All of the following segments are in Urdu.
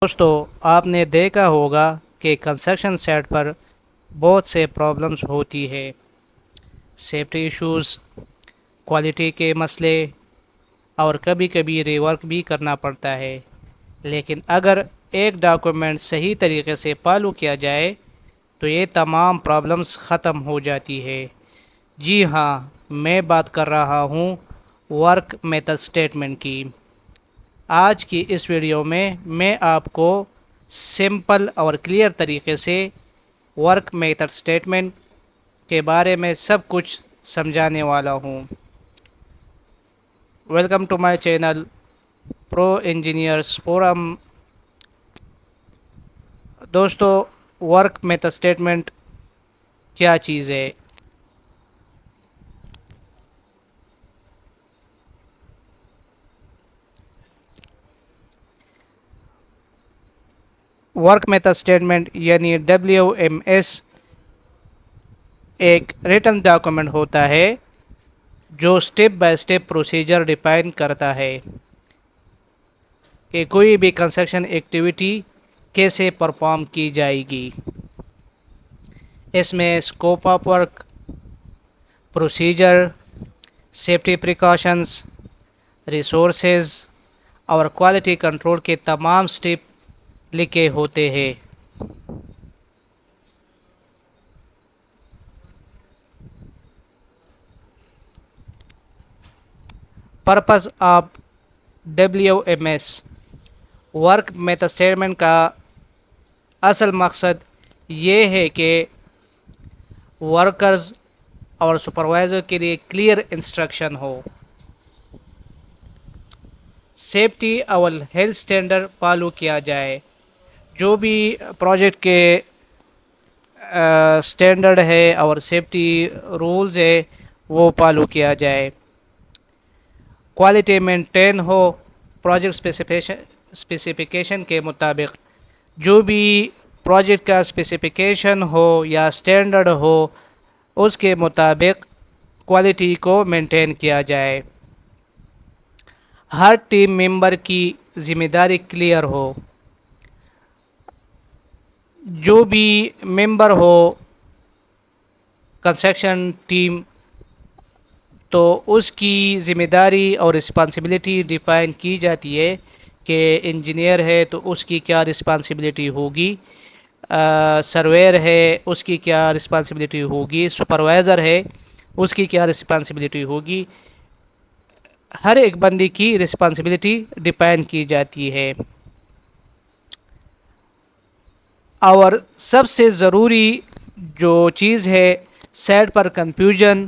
دوستو آپ نے دیکھا ہوگا کہ کنسٹرکشن سائٹ پر بہت سے پرابلمز ہوتی ہے۔ سیفٹی ایشوز، کوالٹی کے مسئلے اور کبھی کبھی ری ورک بھی کرنا پڑتا ہے، لیکن اگر ایک ڈاکومنٹ صحیح طریقے سے فالو کیا جائے تو یہ تمام پرابلمز ختم ہو جاتی ہے۔ جی ہاں، میں بات کر رہا ہوں ورک میتھڈ اسٹیٹمنٹ کی۔ آج کی اس ویڈیو میں آپ کو سمپل اور کلیئر طریقے سے ورک میتھڈ اسٹیٹمنٹ کے بارے میں سب کچھ سمجھانے والا ہوں۔ Welcome to my channel Pro Engineers Forum. دوستو، ورک میتھڈ اسٹیٹمنٹ کیا چیز ہے؟ ورک میتھڈ اسٹیٹمنٹ یعنی WMS ایک ریٹن ڈاکومنٹ ہوتا ہے جو step by step procedure define کرتا ہے کہ کوئی بھی کنسٹرکشن ایکٹیویٹی کیسے پرفارم کی جائے گی۔ اس میں scope of work, procedure, safety precautions, resources اور کوالٹی کنٹرول کے تمام سٹیپ لکھے ہوتے ہیں۔ Purpose of WMS work method statement کا اصل مقصد یہ ہے کہ ورکرز اور سپروائزر کے لیے کلیئر انسٹرکشن ہو، سیفٹی اور ہیلتھ اسٹینڈرڈ فالو کیا جائے، جو بھی پروجیکٹ کے اسٹینڈرڈ ہے اور سیفٹی رولز ہے وہ فالو کیا جائے، کوالٹی مینٹین ہو پروجیکٹ اسپیسیفیکیشن کے مطابق، جو بھی پروجیکٹ کا اسپیسیفیکیشن ہو یا اسٹینڈرڈ ہو اس کے مطابق کوالٹی کو مینٹین کیا جائے، ہر ٹیم ممبر کی ذمہ داری کلیئر ہو، جو بھی ممبر ہو کنسٹرکشن ٹیم تو اس کی ذمہ داری اور رسپانسبلٹی ڈیفائن کی جاتی ہے کہ انجینئر ہے تو اس کی کیا رسپانسبلٹی ہوگی، سرویئر ہے اس کی کیا رسپانسبلٹی ہوگی، سپروائزر ہے اس کی کیا رسپانسبلٹی ہوگی، ہر ایک بندی کی رسپانسبلٹی ڈیفائن کی جاتی ہے۔ اور سب سے ضروری جو چیز ہے سائٹ پر کنفیوژن،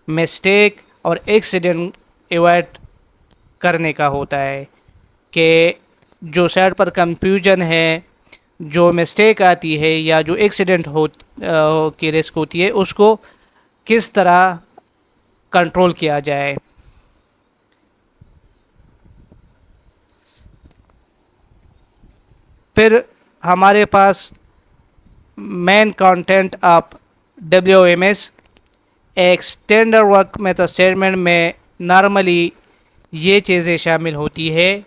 مسٹیک اور ایکسیڈنٹ ایوائڈ کرنے کا ہوتا ہے کہ جو سائٹ پر کنفیوژن ہے، جو مسٹیک آتی ہے یا جو ایکسیڈنٹ کی رسک ہوتی ہے اس کو کس طرح کنٹرول کیا جائے۔ پھر ہمارے پاس مین کانٹینٹ آف WMS ایک اسٹینڈرڈ ورک میتھڈ اسٹیٹمنٹ میں نارملی یہ چیزیں شامل ہوتی ہے۔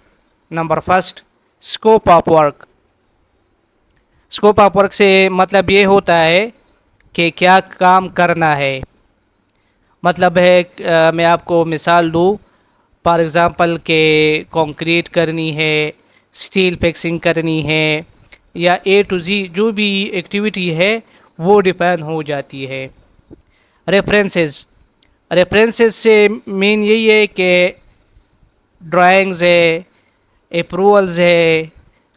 Number first, scope of work. Scope of work سے مطلب یہ ہوتا ہے کہ کیا کام کرنا ہے، مطلب ہے میں آپ کو مثال دوں، فار ایگزامپل کہ کنکریٹ کرنی ہے، اسٹیل فکسنگ کرنی ہے یا A to Z جو بھی ایکٹیویٹی ہے وہ ڈیفائن ہو جاتی ہے۔ ریفرنسز سے مین یہی ہے کہ ڈرائنگز ہے، اپروولز ہے،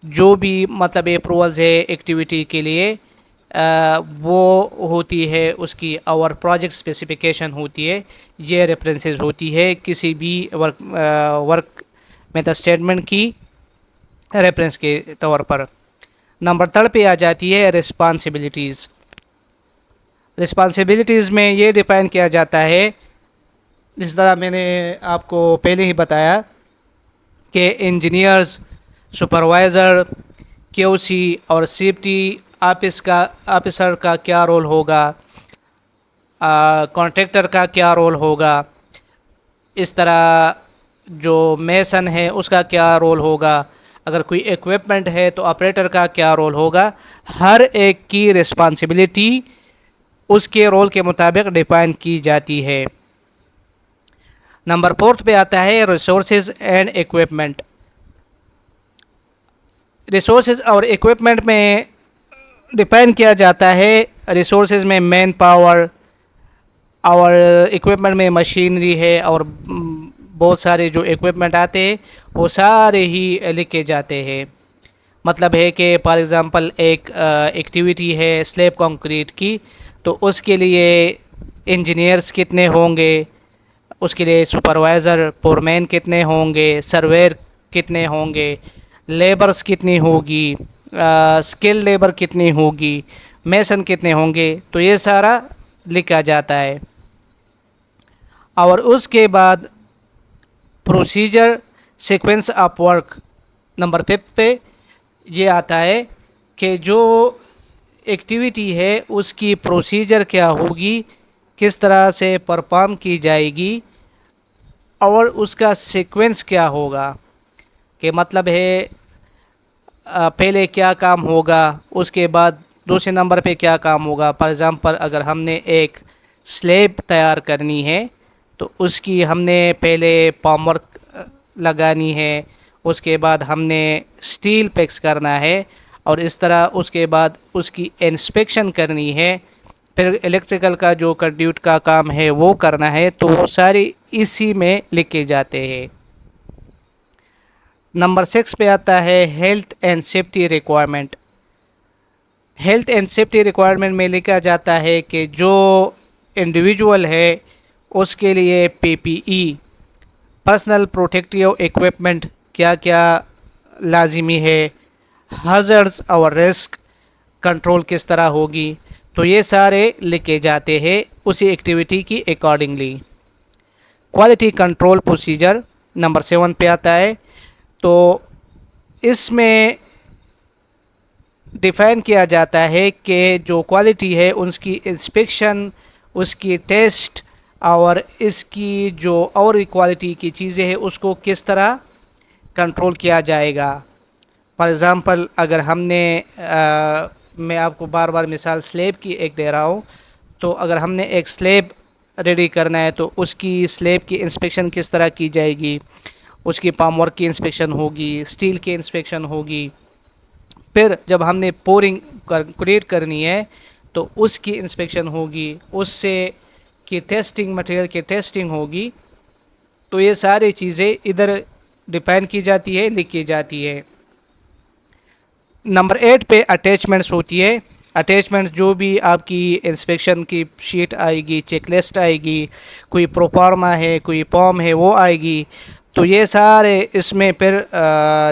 جو بھی مطلب اپروولز ہے ایکٹیویٹی کے لیے وہ ہوتی ہے اس کی، اور پروجیکٹ اسپیسیفیکیشن ہوتی ہے، یہ ریفرنسز ہوتی ہے کسی بھی ورک میتھڈ اسٹیٹمنٹ کی ریفرنس کے طور پر۔ نمبر 3 پہ آ جاتی ہے رسپانسبلٹیز۔ رسپانسبلٹیز میں یہ ڈیفائن کیا جاتا ہے، جس طرح میں نے آپ کو پہلے ہی بتایا کہ انجینئرز، سپروائزر، QC اور سیفٹی آفیسر کا کیا رول ہوگا، کانٹریکٹر کا کیا رول ہوگا، اس طرح جو میسن ہے اس کا کیا رول ہوگا، اگر کوئی ایکوپمنٹ ہے تو آپریٹر کا کیا رول ہوگا. ہر ایک کی رسپانسبلٹی اس کے رول کے مطابق ڈیفائن کی جاتی ہے. نمبر 4 پہ آتا ہے ریسورسز اینڈ ایکوپمنٹ. ریسورسز اور ایکوپمنٹ میں ڈیفائن کیا جاتا ہے. ریسورسز میں مین پاور اور ایکوپمنٹ میں مشینری ہے, اور بہت سارے جو ایکوپمنٹ آتے ہیں وہ سارے ہی لکھے جاتے ہیں. مطلب ہے کہ فار ایگزامپل ایک ایکٹیویٹی ہے سلیب کنکریٹ کی, تو اس کے لیے انجینئرز کتنے ہوں گے, اس کے لیے سپروائزر فورمین کتنے ہوں گے, سرویر کتنے ہوں گے, لیبرز کتنی ہوگی, اسکل لیبر کتنی ہوگی, میسن کتنے ہوں گے, تو یہ سارا لکھا جاتا ہے. اور اس کے بعد procedure sequence of work number 5 پہ یہ آتا ہے کہ جو ایکٹیویٹی ہے اس کی پروسیجر کیا ہوگی, کس طرح سے پرفارم کی جائے گی, اور اس کا سیکوینس کیا ہوگا. کہ مطلب ہے پہلے کیا کام ہوگا, اس کے بعد دوسرے نمبر پہ کیا کام ہوگا. فار ایگزامپل اگر ہم نے ایک سلیب تیار کرنی ہے تو اس کی ہم نے پہلے فارم ورک لگانی ہے, اس کے بعد ہم نے سٹیل فکس کرنا ہے, اور اس طرح اس کے بعد اس کی انسپیکشن کرنی ہے, پھر الیکٹریکل کا جو کنڈیوٹ کا کام ہے وہ کرنا ہے. تو وہ سارے اسی میں لکھے جاتے ہیں. نمبر 6 پہ آتا ہے health and safety requirement. Health and safety requirement میں لکھا جاتا ہے کہ جو انڈیویجول ہے اس کے لیے پی پی ای پرسنل پروٹیکٹیو ایکوپمنٹ کیا کیا لازمی ہے, ہازارڈز اور رسک کنٹرول کس طرح ہوگی, تو یہ سارے لکھے جاتے ہیں اسی ایکٹیویٹی کی accordingly. Quality control procedure number 7 پہ آتا ہے. تو اس میں ڈیفائن کیا جاتا ہے کہ جو کوالٹی ہے اس کی انسپیکشن, اس کی ٹیسٹ, اور اس کی جو اور کوالٹی کی چیزیں ہیں اس کو کس طرح کنٹرول کیا جائے گا. فار ایگزامپل اگر ہم نے میں آپ کو بار بار مثال سلیب کی ایک دے رہا ہوں, تو اگر ہم نے ایک سلیب ریڈی کرنا ہے تو اس کی سلیب کی انسپیکشن کس طرح کی جائے گی. اس کی فارم ورک کی انسپیکشن ہوگی, اسٹیل کی انسپیکشن ہوگی. پھر جب ہم نے پورنگ کنکریٹ کرنی ہے تو اس کی انسپیکشن ہوگی, اس سے کی ٹیسٹنگ, مٹیریل کی ٹیسٹنگ ہوگی. تو یہ ساری چیزیں ادھر ڈیفائن کی جاتی ہے, لکھی جاتی ہے. نمبر 8 پہ اٹیچمنٹس ہوتی ہے. اٹیچمنٹ جو بھی آپ کی انسپیکشن کی شیٹ آئے گی, چیک لسٹ آئے گی, کوئی پروفارما ہے, کوئی فارم ہے وہ آئے گی. تو یہ سارے اس میں پھر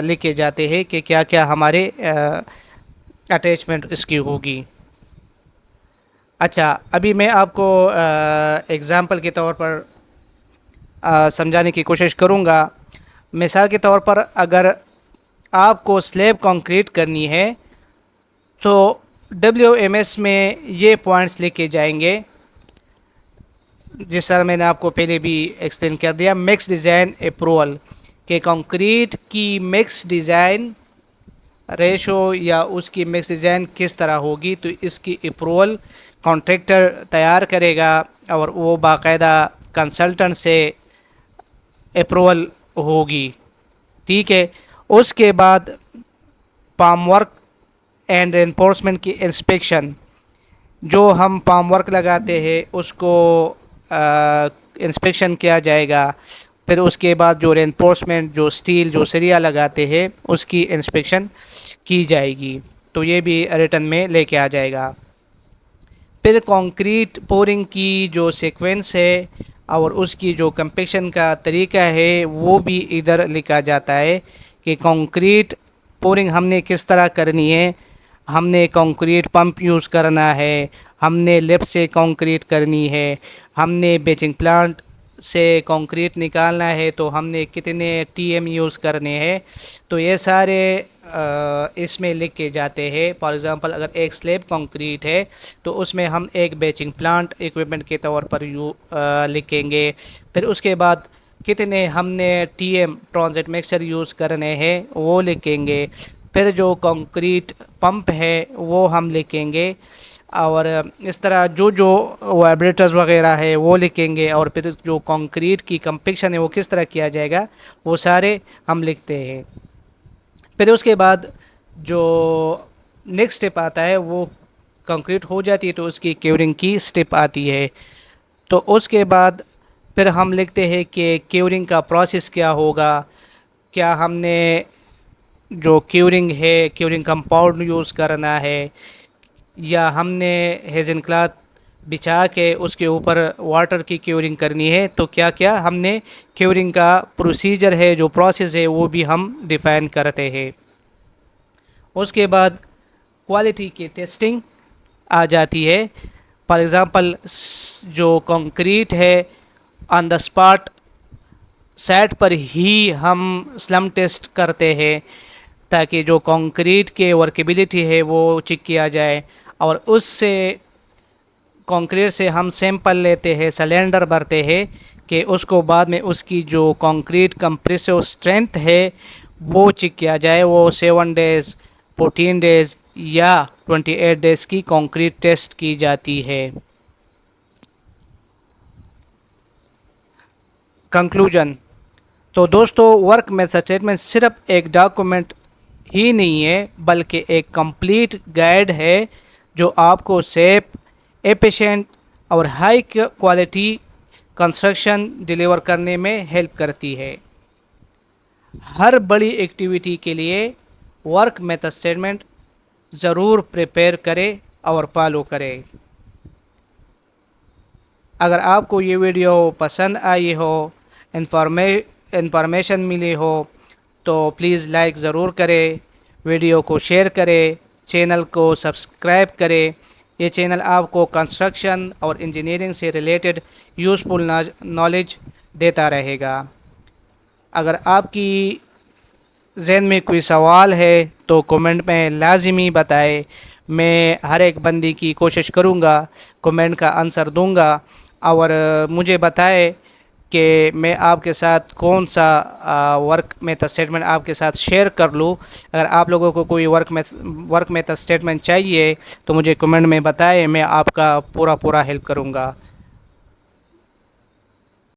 لکھے جاتے ہیں کہ کیا کیا ہمارے اٹیچمنٹ اس کی ہوگی. اچھا, ابھی میں آپ کو ایگزامپل کے طور پر سمجھانے کی کوشش کروں گا. مثال کے طور پر اگر آپ کو سلیب کنکریٹ کرنی ہے تو WMS میں یہ پوائنٹس لکھے جائیں گے, جس طرح میں نے آپ کو پہلے بھی ایکسپلین کر دیا. مکس ڈیزائن اپروول, کہ کنکریٹ کی مکس ڈیزائن ریشو یا اس کی مکس ڈیزائن کس طرح ہوگی, تو اس کی اپروول کانٹریکٹر تیار کرے گا, اور وہ باقاعدہ کنسلٹنٹ سے اپروول ہوگی. ٹھیک ہے. اس کے بعد فارم ورک اینڈ رینفورسمنٹ کی انسپیکشن, جو ہم فارم ورک لگاتے ہیں اس کو انسپیکشن کیا جائے گا. پھر اس کے بعد جو رینفورسمنٹ, جو اسٹیل, جو سریا لگاتے ہیں اس کی انسپیکشن کی جائے گی. تو یہ بھی ریٹن میں لے کے آ جائے گا. پھر کنکریٹ پورنگ کی جو سیکوینس ہے اور اس کی جو کمپیکشن کا طریقہ ہے وہ بھی ادھر لکھا جاتا ہے کہ کنکریٹ پورنگ ہم نے کس طرح کرنی ہے. ہم نے کنکریٹ پمپ یوز کرنا ہے, ہم نے لفٹ سے کنکریٹ کرنی ہے, ہم نے بیچنگ پلانٹ سے کنکریٹ نکالنا ہے تو ہم نے کتنے TM یوز کرنے ہیں. تو یہ سارے اس میں لکھ کے جاتے ہیں. فار ایگزامپل اگر ایک سلیب کنکریٹ ہے تو اس میں ہم ایک بیچنگ پلانٹ ایکوپمنٹ کے طور پر لکھیں گے. پھر اس کے بعد کتنے ہم نے T M transit mixture use کرنے ہیں وہ لکھیں گے، پھر جو کنکریٹ پمپ ہے وہ ہم لکھیں گے، اور اس طرح جو وائبریٹرز وغیرہ ہے وہ لکھیں گے، اور پھر جو کنکریٹ کی کمپیکشن ہے وہ کس طرح کیا جائے گا وہ سارے ہم لکھتے ہیں۔ پھر اس کے بعد جو نیکسٹ اسٹیپ آتا ہے وہ کنکریٹ ہو جاتی ہے تو اس کی کیورنگ کی اسٹیپ آتی ہے، تو اس کے بعد پھر ہم لکھتے ہیں کہ کیورنگ کا پروسیس کیا ہوگا، کیا ہم نے جو کیورنگ ہے کیورنگ کمپاؤنڈ یوز کرنا ہے، یا ہم نے ہیزن کلاتھ بچھا کے اس کے اوپر واٹر کی کیورنگ کرنی ہے، تو کیا کیا ہم نے کیورنگ کا پروسیجر ہے جو پروسیس ہے وہ بھی ہم ڈیفائن کرتے ہیں۔ اس کے بعد کوالٹی کی ٹیسٹنگ آ جاتی ہے۔ فار ایگزامپل جو کنکریٹ ہے آن دا اسپاٹ سائٹ پر ہی ہم سلم ٹیسٹ کرتے ہیں تاکہ جو کنکریٹ کے ورکیبلٹی ہے وہ چیک کیا جائے، اور اس سے کنکریٹ سے ہم سیمپل لیتے ہیں، سلینڈر بھرتے ہیں کہ اس کو بعد میں اس کی جو کنکریٹ کمپریسو اسٹرینتھ ہے وہ چیک کیا جائے، وہ 7 ڈیز 14 ڈیز یا 28 ڈیز کی کنکریٹ ٹیسٹ کی جاتی ہے۔ کنکلوژن، تو دوستو ورک میتھڈ اسٹیٹمنٹ صرف ایک ڈاکومنٹ ہی نہیں ہے بلکہ ایک کمپلیٹ گائیڈ ہے جو آپ کو سیف، ایفیشینٹ اور ہائی کوالٹی کنسٹرکشن ڈیلیور کرنے میں ہیلپ کرتی ہے۔ ہر بڑی ایکٹیویٹی کے لیے ورک میتھڈ اسٹیٹمنٹ ضرور پریپیئر کرے اور فالو کرے۔ اگر آپ کو یہ ویڈیو پسند آئی ہو، انفارمیشن ملی ہو تو پلیز لائک ضرور کرے، ویڈیو کو شیئر کرے، چینل کو سبسکرائب کرے۔ یہ چینل آپ کو کنسٹرکشن اور انجینئرنگ سے ریلیٹڈ یوزفل نالج دیتا رہے گا۔ اگر آپ کی ذہن میں کوئی سوال ہے تو کمنٹ میں لازمی بتائے، میں ہر ایک بندی کی کوشش کروں گا کمنٹ کا آنسر دوں گا، اور مجھے بتائے کہ میں آپ کے ساتھ کون سا ورک میتھڈ اسٹیٹمنٹ آپ کے ساتھ شیئر کر لوں۔ اگر آپ لوگوں کو کوئی ورک میتھڈ اسٹیٹمنٹ چاہیے تو مجھے کمنٹ میں بتائے، میں آپ کا پورا ہیلپ کروں گا۔